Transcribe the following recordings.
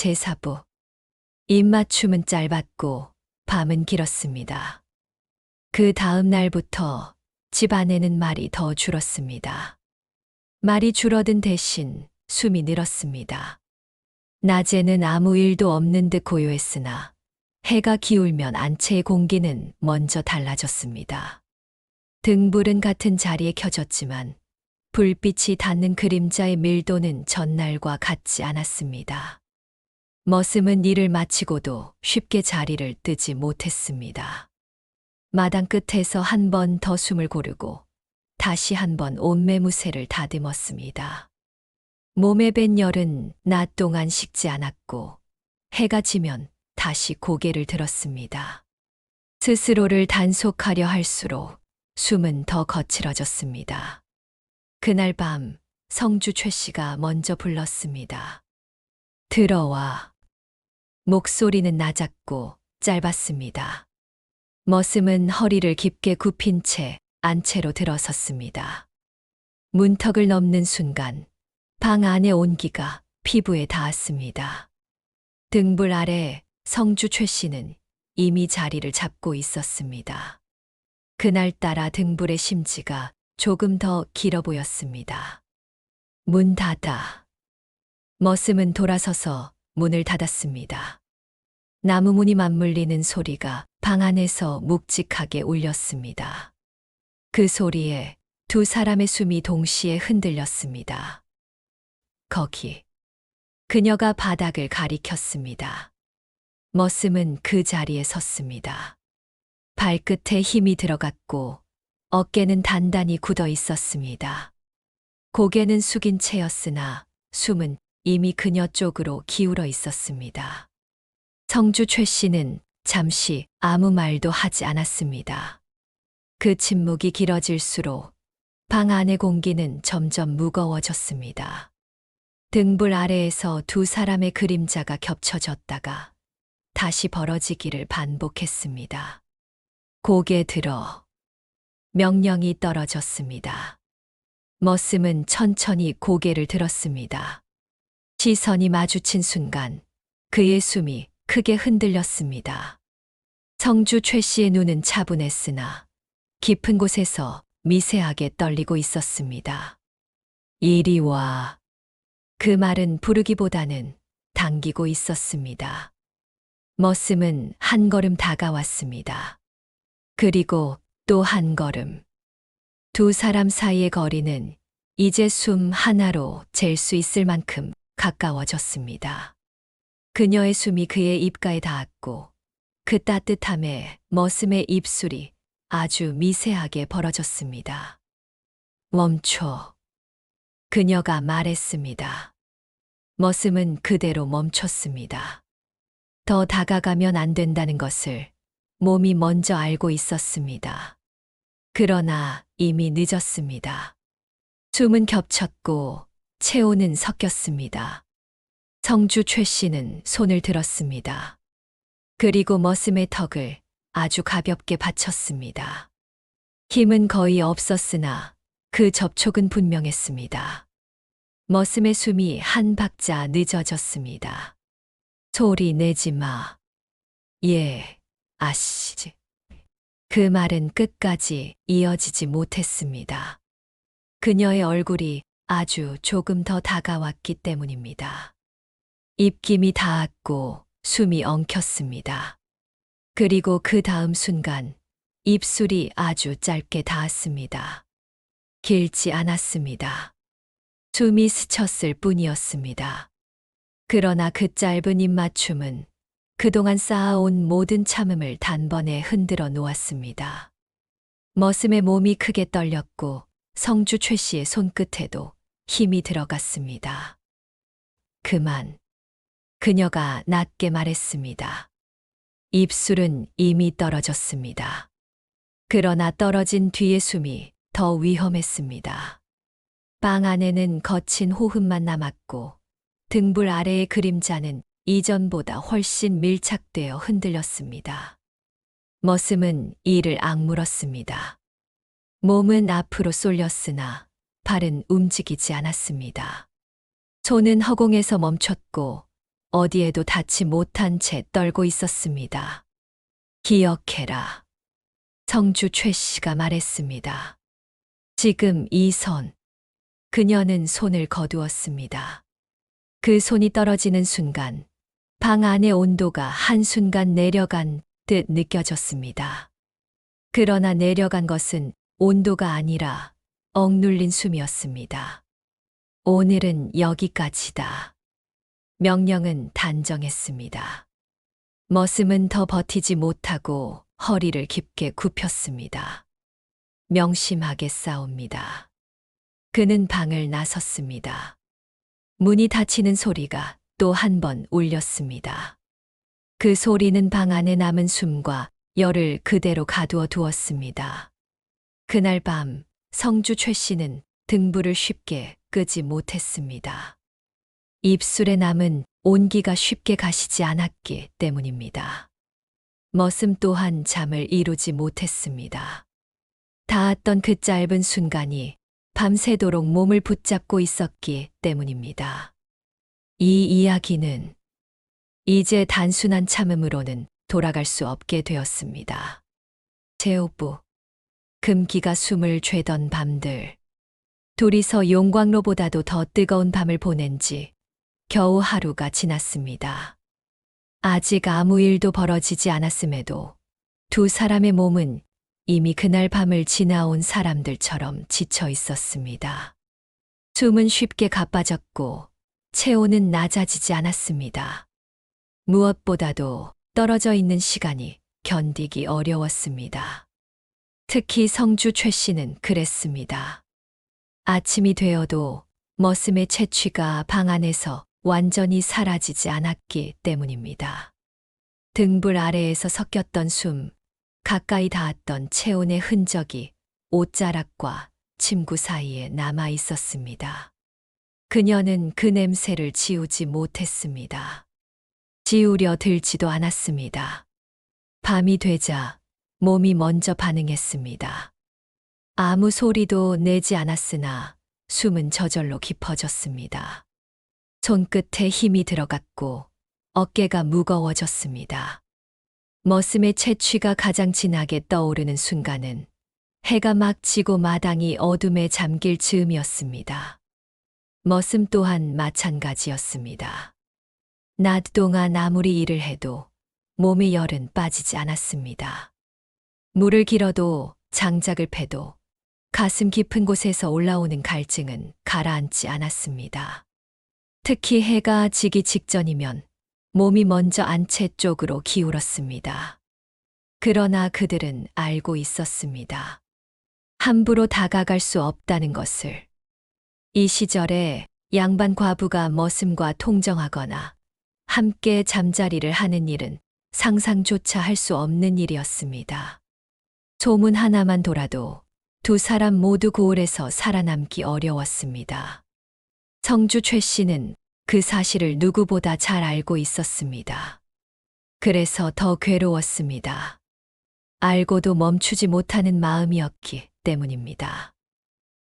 제4부. 입맞춤은 짧았고 밤은 길었습니다. 그 다음 날부터 집 안에는 말이 더 줄었습니다. 말이 줄어든 대신 숨이 늘었습니다. 낮에는 아무 일도 없는 듯 고요했으나 해가 기울면 안채의 공기는 먼저 달라졌습니다. 등불은 같은 자리에 켜졌지만 불빛이 닿는 그림자의 밀도는 전날과 같지 않았습니다. 머슴은 일을 마치고도 쉽게 자리를 뜨지 못했습니다. 마당 끝에서 한 번 더 숨을 고르고 다시 한 번 옷매무새를 다듬었습니다. 몸에 밴 열은 낮 동안 식지 않았고 해가 지면 다시 고개를 들었습니다. 스스로를 단속하려 할수록 숨은 더 거칠어졌습니다. 그날 밤 성주 최 씨가 먼저 불렀습니다. 들어와. 목소리는 낮았고 짧았습니다. 머슴은 허리를 깊게 굽힌 채 안채로 들어섰습니다. 문턱을 넘는 순간 방 안의 온기가 피부에 닿았습니다. 등불 아래 성주 최 씨는 이미 자리를 잡고 있었습니다. 그날따라 등불의 심지가 조금 더 길어 보였습니다. 문 닫아. 머슴은 돌아서서 문을 닫았습니다. 나무 문이 맞물리는 소리가 방 안에서 묵직하게 울렸습니다. 그 소리에 두 사람의 숨이 동시에 흔들렸습니다. 거기. 그녀가 바닥을 가리켰습니다. 머슴은 그 자리에 섰습니다. 발끝에 힘이 들어갔고 어깨는 단단히 굳어 있었습니다. 고개는 숙인 채였으나 숨은 이미 그녀 쪽으로 기울어 있었습니다. 성주 최 씨는 잠시 아무 말도 하지 않았습니다. 그 침묵이 길어질수록 방 안의 공기는 점점 무거워졌습니다. 등불 아래에서 두 사람의 그림자가 겹쳐졌다가 다시 벌어지기를 반복했습니다. 고개 들어. 명령이 떨어졌습니다. 머슴은 천천히 고개를 들었습니다. 시선이 마주친 순간 그의 숨이 크게 흔들렸습니다. 성주 최 씨의 눈은 차분했으나 깊은 곳에서 미세하게 떨리고 있었습니다. 이리 와. 그 말은 부르기보다는 당기고 있었습니다. 머슴은 한 걸음 다가왔습니다. 그리고 또 한 걸음. 두 사람 사이의 거리는 이제 숨 하나로 잴 수 있을 만큼 가까워졌습니다. 그녀의 숨이 그의 입가에 닿았고 그 따뜻함에 머슴의 입술이 아주 미세하게 벌어졌습니다. 멈춰. 그녀가 말했습니다. 머슴은 그대로 멈췄습니다. 더 다가가면 안 된다는 것을 몸이 먼저 알고 있었습니다. 그러나 이미 늦었습니다. 숨은 겹쳤고 체온은 섞였습니다. 성주 최 씨는 손을 들었습니다. 그리고 머슴의 턱을 아주 가볍게 받쳤습니다. 힘은 거의 없었으나 그 접촉은 분명했습니다. 머슴의 숨이 한 박자 늦어졌습니다. 소리 내지 마. 예, 아씨. 그 말은 끝까지 이어지지 못했습니다. 그녀의 얼굴이 아주 조금 더 다가왔기 때문입니다. 입김이 닿았고 숨이 엉켰습니다. 그리고 그 다음 순간 입술이 아주 짧게 닿았습니다. 길지 않았습니다. 숨이 스쳤을 뿐이었습니다. 그러나 그 짧은 입맞춤은 그동안 쌓아온 모든 참음을 단번에 흔들어 놓았습니다. 머슴의 몸이 크게 떨렸고 성주 최 씨의 손끝에도 힘이 들어갔습니다. 그만. 그녀가 낮게 말했습니다. 입술은 이미 떨어졌습니다. 그러나 떨어진 뒤의 숨이 더 위험했습니다. 방 안에는 거친 호흡만 남았고 등불 아래의 그림자는 이전보다 훨씬 밀착되어 흔들렸습니다. 머슴은 이를 악물었습니다. 몸은 앞으로 쏠렸으나 발은 움직이지 않았습니다. 손은 허공에서 멈췄고 어디에도 닿지 못한 채 떨고 있었습니다. 기억해라. 성주 최 씨가 말했습니다. 지금 이 손. 그녀는 손을 거두었습니다. 그 손이 떨어지는 순간 방 안의 온도가 한순간 내려간 듯 느껴졌습니다. 그러나 내려간 것은 온도가 아니라 억눌린 숨이었습니다. 오늘은 여기까지다. 명령은 단정했습니다. 머슴은 더 버티지 못하고 허리를 깊게 굽혔습니다. 명심하게 싸웁니다. 그는 방을 나섰습니다. 문이 닫히는 소리가 또 한 번 울렸습니다. 그 소리는 방 안에 남은 숨과 열을 그대로 가두어 두었습니다. 그날 밤 성주 최 씨는 등불을 쉽게 끄지 못했습니다. 입술에 남은 온기가 쉽게 가시지 않았기 때문입니다. 머슴 또한 잠을 이루지 못했습니다. 닿았던 그 짧은 순간이 밤새도록 몸을 붙잡고 있었기 때문입니다. 이 이야기는 이제 단순한 참음으로는 돌아갈 수 없게 되었습니다. 제오부, 금기가 숨을 죄던 밤들, 둘이서 용광로보다도 더 뜨거운 밤을 보낸 지 겨우 하루가 지났습니다. 아직 아무 일도 벌어지지 않았음에도 두 사람의 몸은 이미 그날 밤을 지나온 사람들처럼 지쳐 있었습니다. 숨은 쉽게 가빠졌고 체온은 낮아지지 않았습니다. 무엇보다도 떨어져 있는 시간이 견디기 어려웠습니다. 특히 성주 최 씨는 그랬습니다. 아침이 되어도 머슴의 채취가 방 안에서 완전히 사라지지 않았기 때문입니다. 등불 아래에서 섞였던 숨, 가까이 닿았던 체온의 흔적이 옷자락과 침구 사이에 남아 있었습니다. 그녀는 그 냄새를 지우지 못했습니다. 지우려 들지도 않았습니다. 밤이 되자 몸이 먼저 반응했습니다. 아무 소리도 내지 않았으나 숨은 저절로 깊어졌습니다. 손끝에 힘이 들어갔고 어깨가 무거워졌습니다. 머슴의 채취가 가장 진하게 떠오르는 순간은 해가 막 지고 마당이 어둠에 잠길 즈음이었습니다. 머슴 또한 마찬가지였습니다. 낮 동안 아무리 일을 해도 몸의 열은 빠지지 않았습니다. 물을 길어도 장작을 패도 가슴 깊은 곳에서 올라오는 갈증은 가라앉지 않았습니다. 특히 해가 지기 직전이면 몸이 먼저 안채 쪽으로 기울었습니다. 그러나 그들은 알고 있었습니다. 함부로 다가갈 수 없다는 것을. 이 시절에 양반 과부가 머슴과 통정하거나 함께 잠자리를 하는 일은 상상조차 할 수 없는 일이었습니다. 소문 하나만 돌아도 두 사람 모두 고을에서 살아남기 어려웠습니다. 성주 최 씨는 그 사실을 누구보다 잘 알고 있었습니다. 그래서 더 괴로웠습니다. 알고도 멈추지 못하는 마음이었기 때문입니다.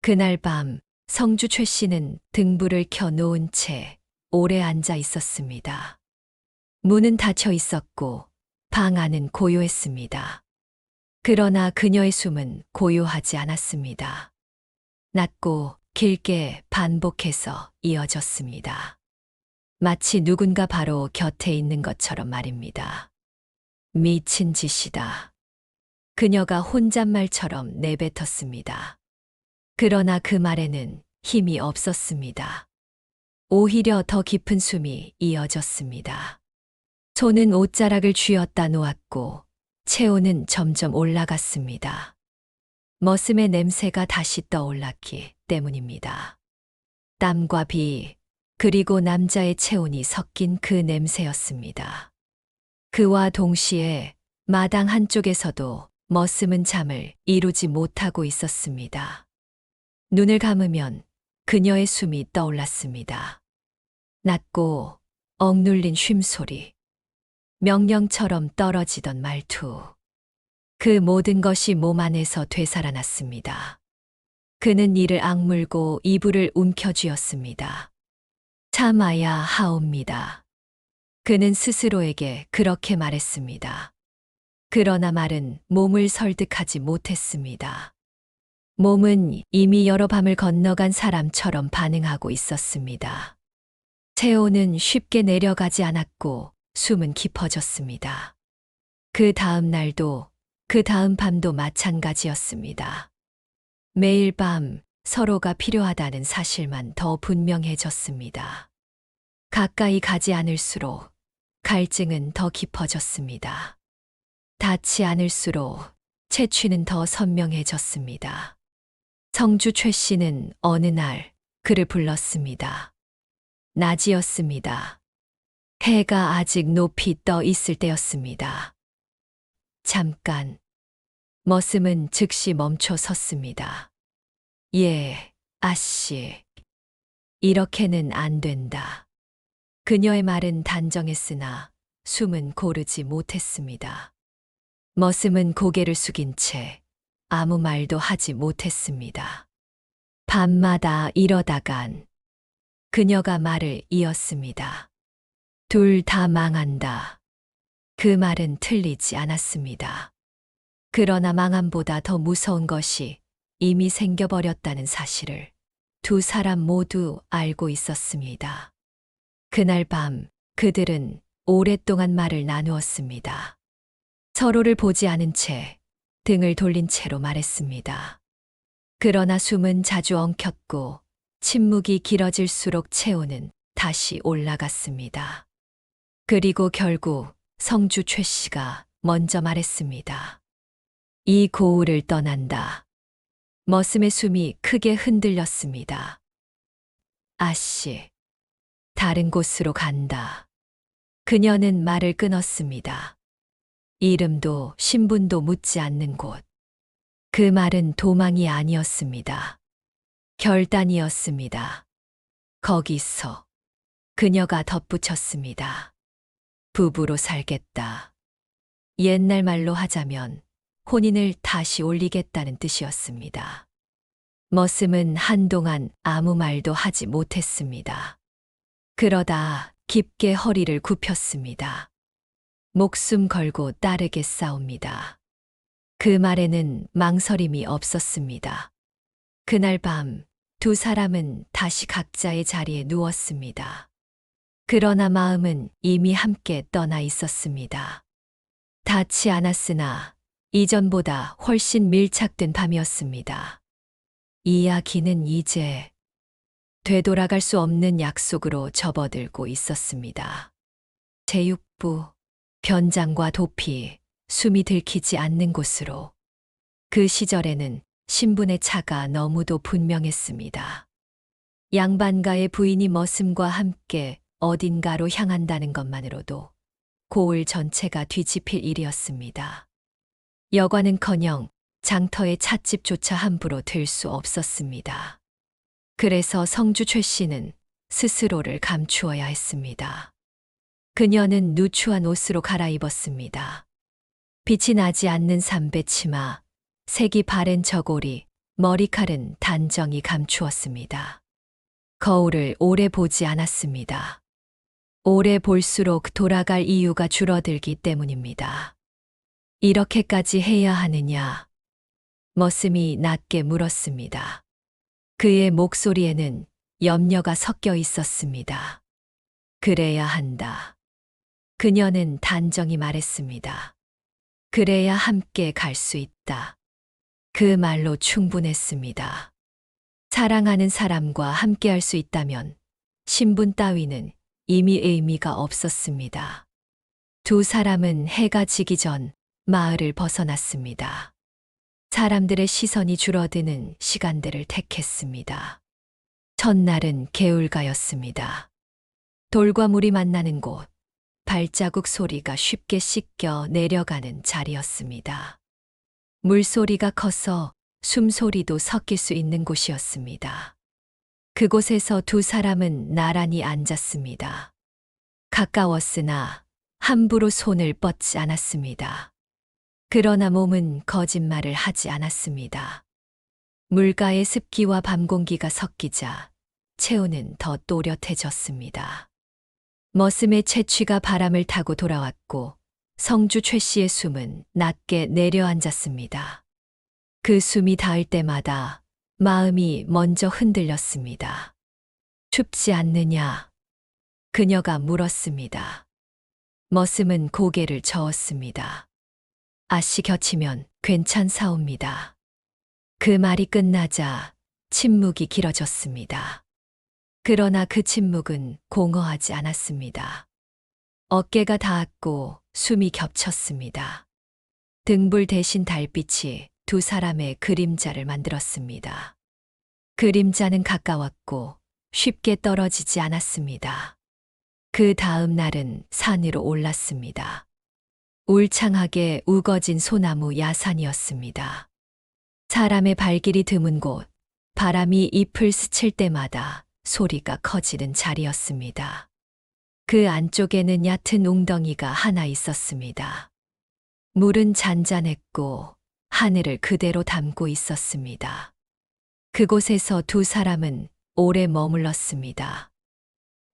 그날 밤 성주 최 씨는 등불을 켜 놓은 채 오래 앉아 있었습니다. 문은 닫혀 있었고 방 안은 고요했습니다. 그러나 그녀의 숨은 고요하지 않았습니다. 낮고 길게 반복해서 이어졌습니다. 마치 누군가 바로 곁에 있는 것처럼 말입니다. 미친 짓이다. 그녀가 혼잣말처럼 내뱉었습니다. 그러나 그 말에는 힘이 없었습니다. 오히려 더 깊은 숨이 이어졌습니다. 손은 옷자락을 쥐었다 놓았고 체온은 점점 올라갔습니다. 머슴의 냄새가 다시 떠올랐기 때문입니다. 땀과 비, 그리고 남자의 체온이 섞인 그 냄새였습니다. 그와 동시에 마당 한쪽에서도 머슴은 잠을 이루지 못하고 있었습니다. 눈을 감으면 그녀의 숨이 떠올랐습니다. 낮고 억눌린 쉼소리, 명령처럼 떨어지던 말투. 그 모든 것이 몸 안에서 되살아났습니다. 그는 이를 악물고 이불을 움켜쥐었습니다. 참아야 하옵니다. 그는 스스로에게 그렇게 말했습니다. 그러나 말은 몸을 설득하지 못했습니다. 몸은 이미 여러 밤을 건너간 사람처럼 반응하고 있었습니다. 체온은 쉽게 내려가지 않았고 숨은 깊어졌습니다. 그 다음 날도 그 다음 밤도 마찬가지였습니다. 매일 밤 서로가 필요하다는 사실만 더 분명해졌습니다. 가까이 가지 않을수록 갈증은 더 깊어졌습니다. 닿지 않을수록 채취는 더 선명해졌습니다. 성주 최 씨는 어느 날 그를 불렀습니다. 낮이었습니다. 해가 아직 높이 떠 있을 때였습니다. 잠깐. 머슴은 즉시 멈춰 섰습니다. 예, 아씨. 이렇게는 안 된다. 그녀의 말은 단정했으나 숨은 고르지 못했습니다. 머슴은 고개를 숙인 채 아무 말도 하지 못했습니다. 밤마다 이러다간 그녀가 말을 이었습니다. 둘 다 망한다. 그 말은 틀리지 않았습니다. 그러나 망함보다 더 무서운 것이 이미 생겨버렸다는 사실을 두 사람 모두 알고 있었습니다. 그날 밤 그들은 오랫동안 말을 나누었습니다. 서로를 보지 않은 채 등을 돌린 채로 말했습니다. 그러나 숨은 자주 엉켰고 침묵이 길어질수록 체온은 다시 올라갔습니다. 그리고 결국 성주 최 씨가 먼저 말했습니다. 이 고을을 떠난다. 머슴의 숨이 크게 흔들렸습니다. 아씨, 다른 곳으로 간다. 그녀는 말을 끊었습니다. 이름도 신분도 묻지 않는 곳. 그 말은 도망이 아니었습니다. 결단이었습니다. 거기서 그녀가 덧붙였습니다. 부부로 살겠다. 옛날 말로 하자면 혼인을 다시 올리겠다는 뜻이었습니다. 머슴은 한동안 아무 말도 하지 못했습니다. 그러다 깊게 허리를 굽혔습니다. 목숨 걸고 따르게 싸웁니다. 그 말에는 망설임이 없었습니다. 그날 밤 두 사람은 다시 각자의 자리에 누웠습니다. 그러나 마음은 이미 함께 떠나 있었습니다. 닿지 않았으나 이전보다 훨씬 밀착된 밤이었습니다. 이야기는 이제 되돌아갈 수 없는 약속으로 접어들고 있었습니다. 제6부 변장과 도피, 숨이 들키지 않는 곳으로. 그 시절에는 신분의 차가 너무도 분명했습니다. 양반가의 부인이 머슴과 함께 어딘가로 향한다는 것만으로도 고을 전체가 뒤집힐 일이었습니다. 여관은커녕 장터의 찻집조차 함부로 들 수 없었습니다. 그래서 성주 최 씨는 스스로를 감추어야 했습니다. 그녀는 누추한 옷으로 갈아입었습니다. 빛이 나지 않는 삼배 치마, 색이 바랜 저고리, 머리칼은 단정히 감추었습니다. 거울을 오래 보지 않았습니다. 오래 볼수록 돌아갈 이유가 줄어들기 때문입니다. 이렇게까지 해야 하느냐? 머슴이 낮게 물었습니다. 그의 목소리에는 염려가 섞여 있었습니다. 그래야 한다. 그녀는 단정히 말했습니다. 그래야 함께 갈 수 있다. 그 말로 충분했습니다. 사랑하는 사람과 함께 할 수 있다면 신분 따위는 이미 의미가 없었습니다. 두 사람은 해가 지기 전 마을을 벗어났습니다. 사람들의 시선이 줄어드는 시간대를 택했습니다. 첫날은 개울가였습니다. 돌과 물이 만나는 곳, 발자국 소리가 쉽게 씻겨 내려가는 자리였습니다. 물소리가 커서 숨소리도 섞일 수 있는 곳이었습니다. 그곳에서 두 사람은 나란히 앉았습니다. 가까웠으나 함부로 손을 뻗지 않았습니다. 그러나 몸은 거짓말을 하지 않았습니다. 물가의 습기와 밤 공기가 섞이자 체온은 더 또렷해졌습니다. 머슴의 채취가 바람을 타고 돌아왔고 성주 최 씨의 숨은 낮게 내려앉았습니다. 그 숨이 닿을 때마다 마음이 먼저 흔들렸습니다. 춥지 않느냐? 그녀가 물었습니다. 머슴은 고개를 저었습니다. 아씨 곁이면 괜찮사옵니다. 그 말이 끝나자 침묵이 길어졌습니다. 그러나 그 침묵은 공허하지 않았습니다. 어깨가 닿았고 숨이 겹쳤습니다. 등불 대신 달빛이 두 사람의 그림자를 만들었습니다. 그림자는 가까웠고 쉽게 떨어지지 않았습니다. 그 다음 날은 산으로 올랐습니다. 울창하게 우거진 소나무 야산이었습니다. 사람의 발길이 드문 곳, 바람이 잎을 스칠 때마다 소리가 커지는 자리였습니다. 그 안쪽에는 얕은 웅덩이가 하나 있었습니다. 물은 잔잔했고 하늘을 그대로 담고 있었습니다. 그곳에서 두 사람은 오래 머물렀습니다.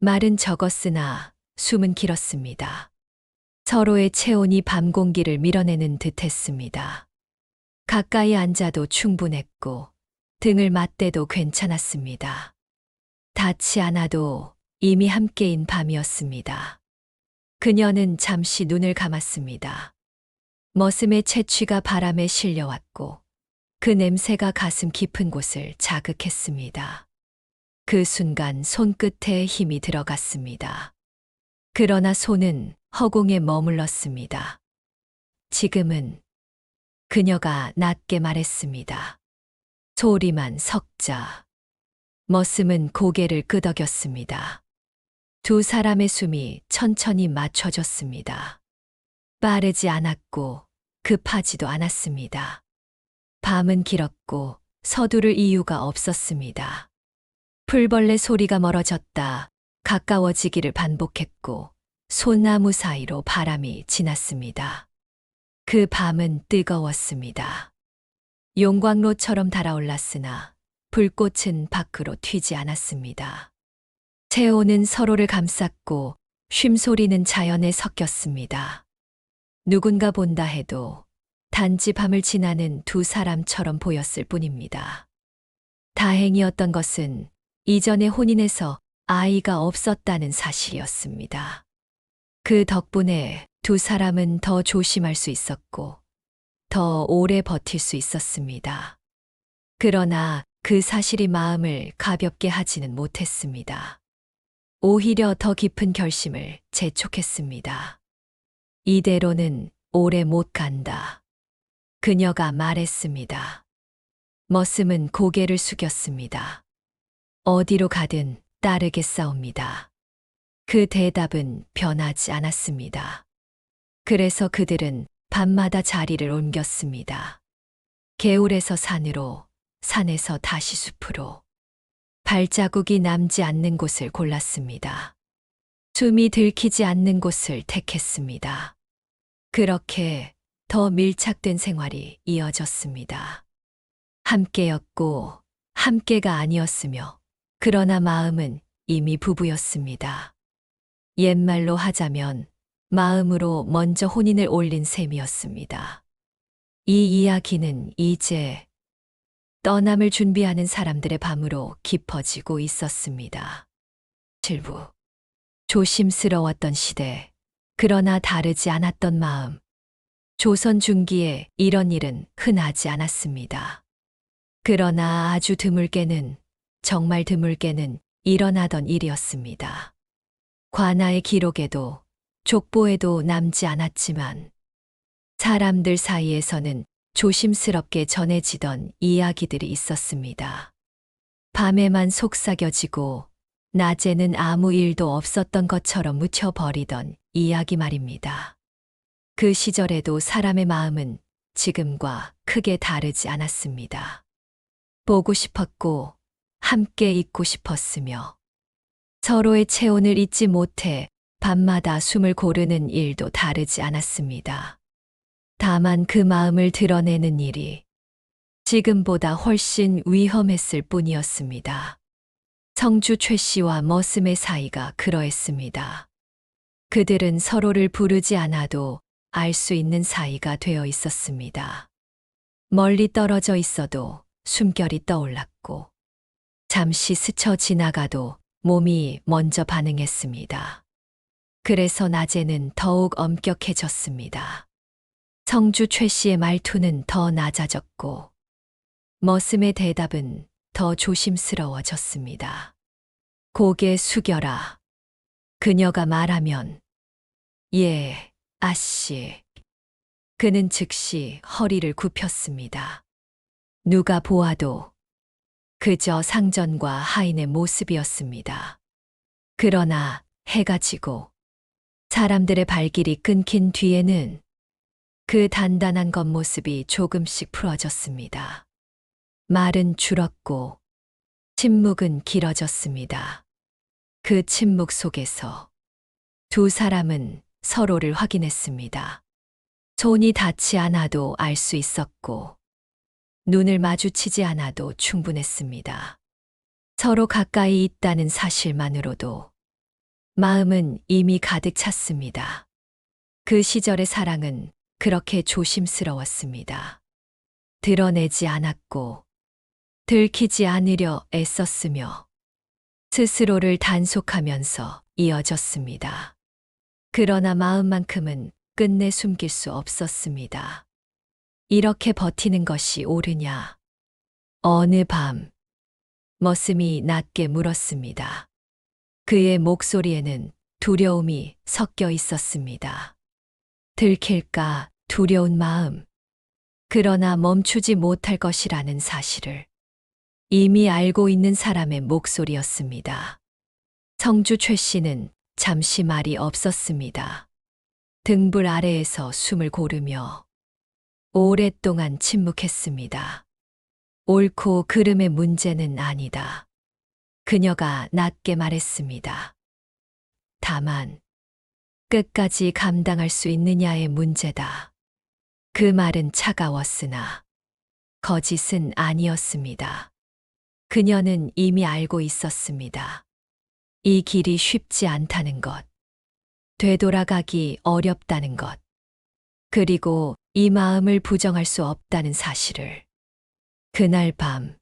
말은 적었으나 숨은 길었습니다. 서로의 체온이 밤 공기를 밀어내는 듯 했습니다. 가까이 앉아도 충분했고 등을 맞대도 괜찮았습니다. 닿지 않아도 이미 함께인 밤이었습니다. 그녀는 잠시 눈을 감았습니다. 머슴의 채취가 바람에 실려왔고 그 냄새가 가슴 깊은 곳을 자극했습니다. 그 순간 손끝에 힘이 들어갔습니다. 그러나 손은 허공에 머물렀습니다. 지금은 그녀가 낮게 말했습니다. 소리만 섞자. 머슴은 고개를 끄덕였습니다. 두 사람의 숨이 천천히 맞춰졌습니다. 빠르지 않았고 급하지도 않았습니다. 밤은 길었고 서두를 이유가 없었습니다. 풀벌레 소리가 멀어졌다 가까워지기를 반복했고 소나무 사이로 바람이 지났습니다. 그 밤은 뜨거웠습니다. 용광로처럼 달아올랐으나 불꽃은 밖으로 튀지 않았습니다. 체온은 서로를 감쌌고 쉼소리는 자연에 섞였습니다. 누군가 본다 해도 단지 밤을 지나는 두 사람처럼 보였을 뿐입니다. 다행이었던 것은 이전의 혼인에서 아이가 없었다는 사실이었습니다. 그 덕분에 두 사람은 더 조심할 수 있었고 더 오래 버틸 수 있었습니다. 그러나 그 사실이 마음을 가볍게 하지는 못했습니다. 오히려 더 깊은 결심을 재촉했습니다. 이대로는 오래 못 간다. 그녀가 말했습니다. 머슴은 고개를 숙였습니다. 어디로 가든 따르겠사옵니다. 그 대답은 변하지 않았습니다. 그래서 그들은 밤마다 자리를 옮겼습니다. 개울에서 산으로, 산에서 다시 숲으로. 발자국이 남지 않는 곳을 골랐습니다. 숨이 들키지 않는 곳을 택했습니다. 그렇게 더 밀착된 생활이 이어졌습니다. 함께였고 함께가 아니었으며 그러나 마음은 이미 부부였습니다. 옛말로 하자면 마음으로 먼저 혼인을 올린 셈이었습니다. 이 이야기는 이제 떠남을 준비하는 사람들의 밤으로 깊어지고 있었습니다. 7부 조심스러웠던 시대, 그러나 다르지 않았던 마음. 조선 중기에 이런 일은 흔하지 않았습니다. 그러나 아주 드물게는, 정말 드물게는 일어나던 일이었습니다. 관아의 기록에도 족보에도 남지 않았지만 사람들 사이에서는 조심스럽게 전해지던 이야기들이 있었습니다. 밤에만 속삭여지고 낮에는 아무 일도 없었던 것처럼 묻혀버리던 이야기 말입니다. 그 시절에도 사람의 마음은 지금과 크게 다르지 않았습니다. 보고 싶었고 함께 있고 싶었으며 서로의 체온을 잊지 못해 밤마다 숨을 고르는 일도 다르지 않았습니다. 다만 그 마음을 드러내는 일이 지금보다 훨씬 위험했을 뿐이었습니다. 성주 최 씨와 머슴의 사이가 그러했습니다. 그들은 서로를 부르지 않아도 알 수 있는 사이가 되어 있었습니다. 멀리 떨어져 있어도 숨결이 떠올랐고, 잠시 스쳐 지나가도 몸이 먼저 반응했습니다. 그래서 낮에는 더욱 엄격해졌습니다. 성주 최 씨의 말투는 더 낮아졌고, 머슴의 대답은 더 조심스러워졌습니다. 고개 숙여라. 그녀가 말하면, 예, 아씨. 그는 즉시 허리를 굽혔습니다. 누가 보아도 그저 상전과 하인의 모습이었습니다. 그러나 해가 지고 사람들의 발길이 끊긴 뒤에는 그 단단한 겉모습이 조금씩 풀어졌습니다. 말은 줄었고 침묵은 길어졌습니다. 그 침묵 속에서 두 사람은 서로를 확인했습니다. 손이 닿지 않아도 알 수 있었고, 눈을 마주치지 않아도 충분했습니다. 서로 가까이 있다는 사실만으로도 마음은 이미 가득 찼습니다. 그 시절의 사랑은 그렇게 조심스러웠습니다. 드러내지 않았고, 들키지 않으려 애썼으며, 스스로를 단속하면서 이어졌습니다. 그러나 마음만큼은 끝내 숨길 수 없었습니다. 이렇게 버티는 것이 옳으냐? 어느 밤, 머슴이 낮게 물었습니다. 그의 목소리에는 두려움이 섞여 있었습니다. 들킬까 두려운 마음, 그러나 멈추지 못할 것이라는 사실을 이미 알고 있는 사람의 목소리였습니다. 성주 최 씨는 잠시 말이 없었습니다. 등불 아래에서 숨을 고르며 오랫동안 침묵했습니다. 옳고 그름의 문제는 아니다. 그녀가 낮게 말했습니다. 다만 끝까지 감당할 수 있느냐의 문제다. 그 말은 차가웠으나 거짓은 아니었습니다. 그녀는 이미 알고 있었습니다. 이 길이 쉽지 않다는 것, 되돌아가기 어렵다는 것, 그리고 이 마음을 부정할 수 없다는 사실을. 그날 밤,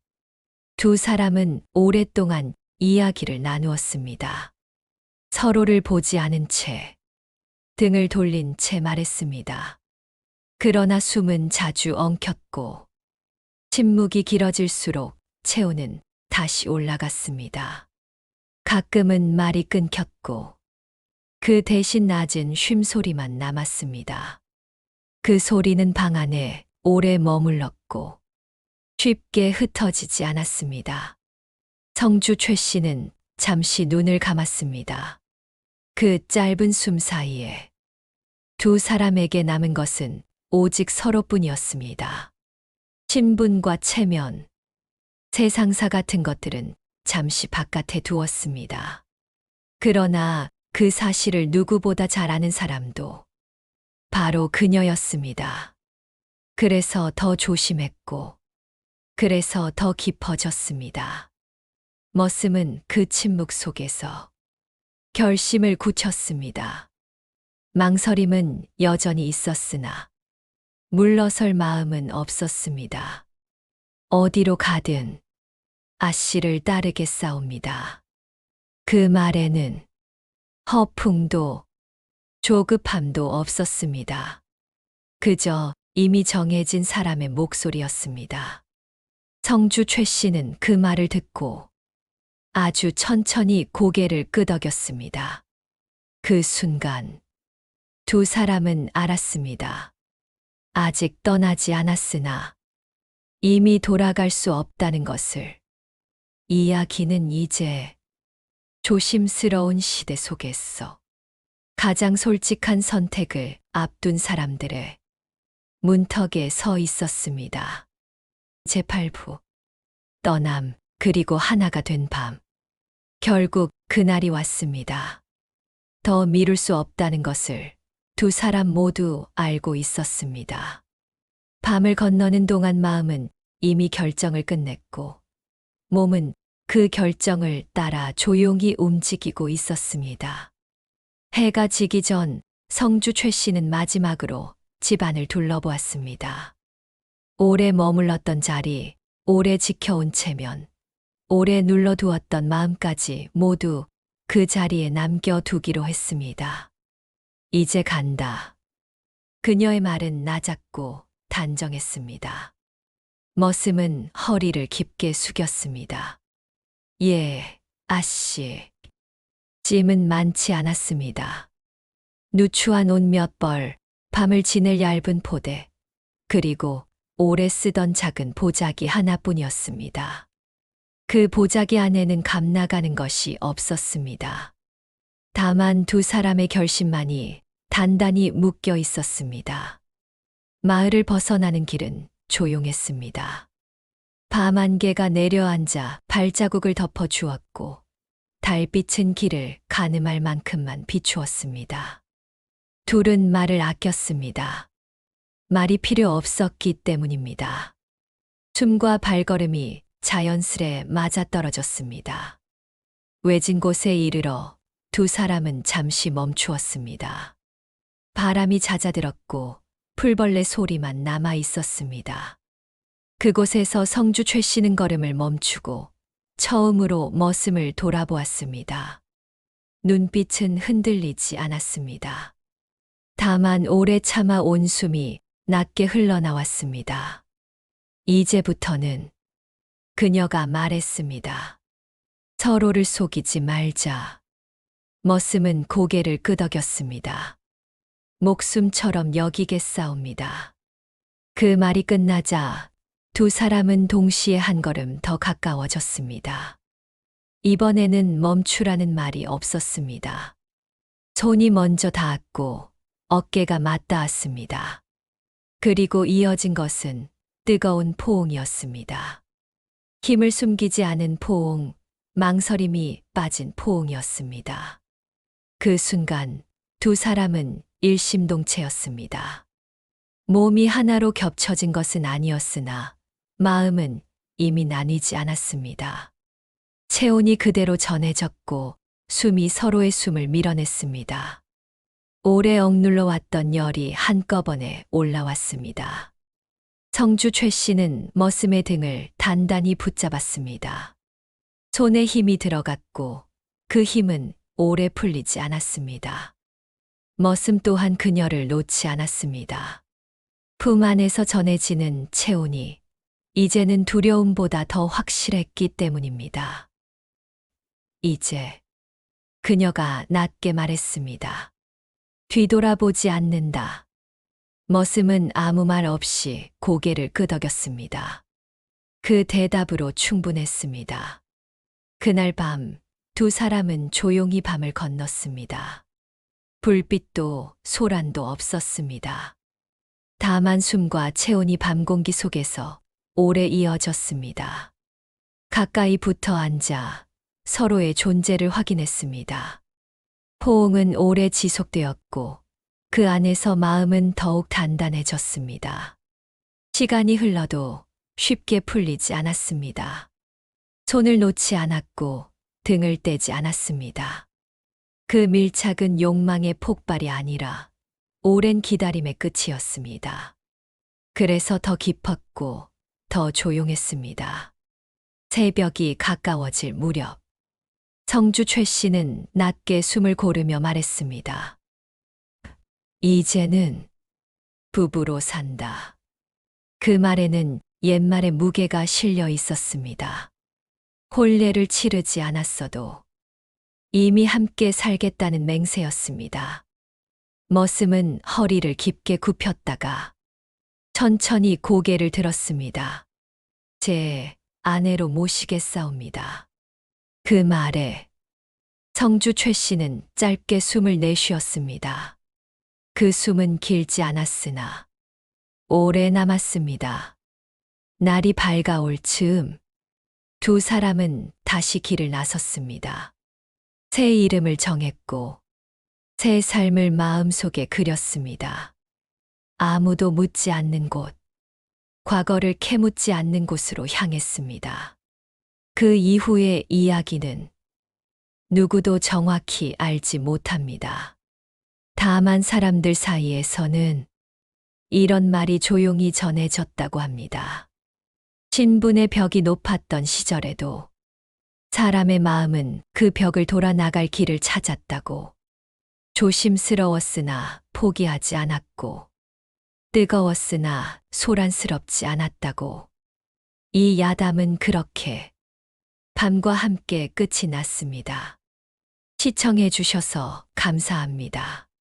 두 사람은 오랫동안 이야기를 나누었습니다. 서로를 보지 않은 채, 등을 돌린 채 말했습니다. 그러나 숨은 자주 엉켰고, 침묵이 길어질수록 체온은 다시 올라갔습니다. 가끔은 말이 끊겼고, 그 대신 낮은 쉼소리만 남았습니다. 그 소리는 방 안에 오래 머물렀고 쉽게 흩어지지 않았습니다. 성주 최 씨는 잠시 눈을 감았습니다. 그 짧은 숨 사이에 두 사람에게 남은 것은 오직 서로뿐이었습니다. 신분과 체면, 세상사 같은 것들은 잠시 바깥에 두었습니다. 그러나 그 사실을 누구보다 잘 아는 사람도 바로 그녀였습니다. 그래서 더 조심했고, 그래서 더 깊어졌습니다. 머슴은 그 침묵 속에서 결심을 굳혔습니다. 망설임은 여전히 있었으나 물러설 마음은 없었습니다. 어디로 가든 아씨를 따르겠사옵니다. 그 말에는 허풍도 조급함도 없었습니다. 그저 이미 정해진 사람의 목소리였습니다. 성주 최 씨는 그 말을 듣고 아주 천천히 고개를 끄덕였습니다. 그 순간 두 사람은 알았습니다. 아직 떠나지 않았으나 이미 돌아갈 수 없다는 것을. 이야기는 이제 조심스러운 시대 속에서 가장 솔직한 선택을 앞둔 사람들의 문턱에 서 있었습니다. 제8부 떠남 그리고 하나가 된 밤. 결국 그날이 왔습니다. 더 미룰 수 없다는 것을 두 사람 모두 알고 있었습니다. 밤을 건너는 동안 마음은 이미 결정을 끝냈고 몸은 그 결정을 따라 조용히 움직이고 있었습니다. 해가 지기 전 성주 최 씨는 마지막으로 집안을 둘러보았습니다. 오래 머물렀던 자리, 오래 지켜온 체면, 오래 눌러두었던 마음까지 모두 그 자리에 남겨두기로 했습니다. 이제 간다. 그녀의 말은 낮았고 단정했습니다. 머슴은 허리를 깊게 숙였습니다. 예, 아씨. 짐은 많지 않았습니다. 누추한 옷 몇 벌, 밤을 지낼 얇은 포대, 그리고 오래 쓰던 작은 보자기 하나뿐이었습니다. 그 보자기 안에는 감나가는 것이 없었습니다. 다만 두 사람의 결심만이 단단히 묶여 있었습니다. 마을을 벗어나는 길은 조용했습니다. 밤 안개가 내려앉아 발자국을 덮어 주었고 달빛은 길을 가늠할 만큼만 비추었습니다. 둘은 말을 아꼈습니다. 말이 필요 없었기 때문입니다. 숨과 발걸음이 자연스레 맞아떨어졌습니다. 외진 곳에 이르러 두 사람은 잠시 멈추었습니다. 바람이 잦아들었고 풀벌레 소리만 남아 있었습니다. 그곳에서 성주 최 씨는 걸음을 멈추고 처음으로 머슴을 돌아보았습니다. 눈빛은 흔들리지 않았습니다. 다만 오래 참아 온 숨이 낮게 흘러나왔습니다. 이제부터는 그녀가 말했습니다. 서로를 속이지 말자. 머슴은 고개를 끄덕였습니다. 목숨처럼 여기겠사옵니다. 그 말이 끝나자 두 사람은 동시에 한 걸음 더 가까워졌습니다. 이번에는 멈추라는 말이 없었습니다. 손이 먼저 닿았고 어깨가 맞닿았습니다. 그리고 이어진 것은 뜨거운 포옹이었습니다. 힘을 숨기지 않은 포옹, 망설임이 빠진 포옹이었습니다. 그 순간 두 사람은 일심동체였습니다. 몸이 하나로 겹쳐진 것은 아니었으나 마음은 이미 나뉘지 않았습니다. 체온이 그대로 전해졌고 숨이 서로의 숨을 밀어냈습니다. 오래 억눌러 왔던 열이 한꺼번에 올라왔습니다. 성주 최 씨는 머슴의 등을 단단히 붙잡았습니다. 손에 힘이 들어갔고 그 힘은 오래 풀리지 않았습니다. 머슴 또한 그녀를 놓지 않았습니다. 품 안에서 전해지는 체온이 이제는 두려움보다 더 확실했기 때문입니다. 이제 그녀가 낮게 말했습니다. 뒤돌아보지 않는다. 머슴은 아무 말 없이 고개를 끄덕였습니다. 그 대답으로 충분했습니다. 그날 밤 두 사람은 조용히 밤을 건넜습니다. 불빛도 소란도 없었습니다. 다만 숨과 체온이 밤 공기 속에서 오래 이어졌습니다. 가까이 붙어 앉아 서로의 존재를 확인했습니다. 포옹은 오래 지속되었고 그 안에서 마음은 더욱 단단해졌습니다. 시간이 흘러도 쉽게 풀리지 않았습니다. 손을 놓지 않았고 등을 떼지 않았습니다. 그 밀착은 욕망의 폭발이 아니라 오랜 기다림의 끝이었습니다. 그래서 더 깊었고 더 조용했습니다. 새벽이 가까워질 무렵 성주 최 씨는 낮게 숨을 고르며 말했습니다. 이제는 부부로 산다. 그 말에는 옛말의 무게가 실려 있었습니다. 혼례를 치르지 않았어도 이미 함께 살겠다는 맹세였습니다. 머슴은 허리를 깊게 굽혔다가 천천히 고개를 들었습니다. 제 아내로 모시겠사옵니다. 그 말에 성주 최 씨는 짧게 숨을 내쉬었습니다. 그 숨은 길지 않았으나 오래 남았습니다. 날이 밝아올 즈음 두 사람은 다시 길을 나섰습니다. 새 이름을 정했고 새 삶을 마음속에 그렸습니다. 아무도 묻지 않는 곳, 과거를 캐묻지 않는 곳으로 향했습니다. 그 이후의 이야기는 누구도 정확히 알지 못합니다. 다만 사람들 사이에서는 이런 말이 조용히 전해졌다고 합니다. 신분의 벽이 높았던 시절에도 사람의 마음은 그 벽을 돌아 나갈 길을 찾았다고, 조심스러웠으나 포기하지 않았고, 뜨거웠으나 소란스럽지 않았다고. 이 야담은 그렇게 밤과 함께 끝이 났습니다. 시청해 주셔서 감사합니다.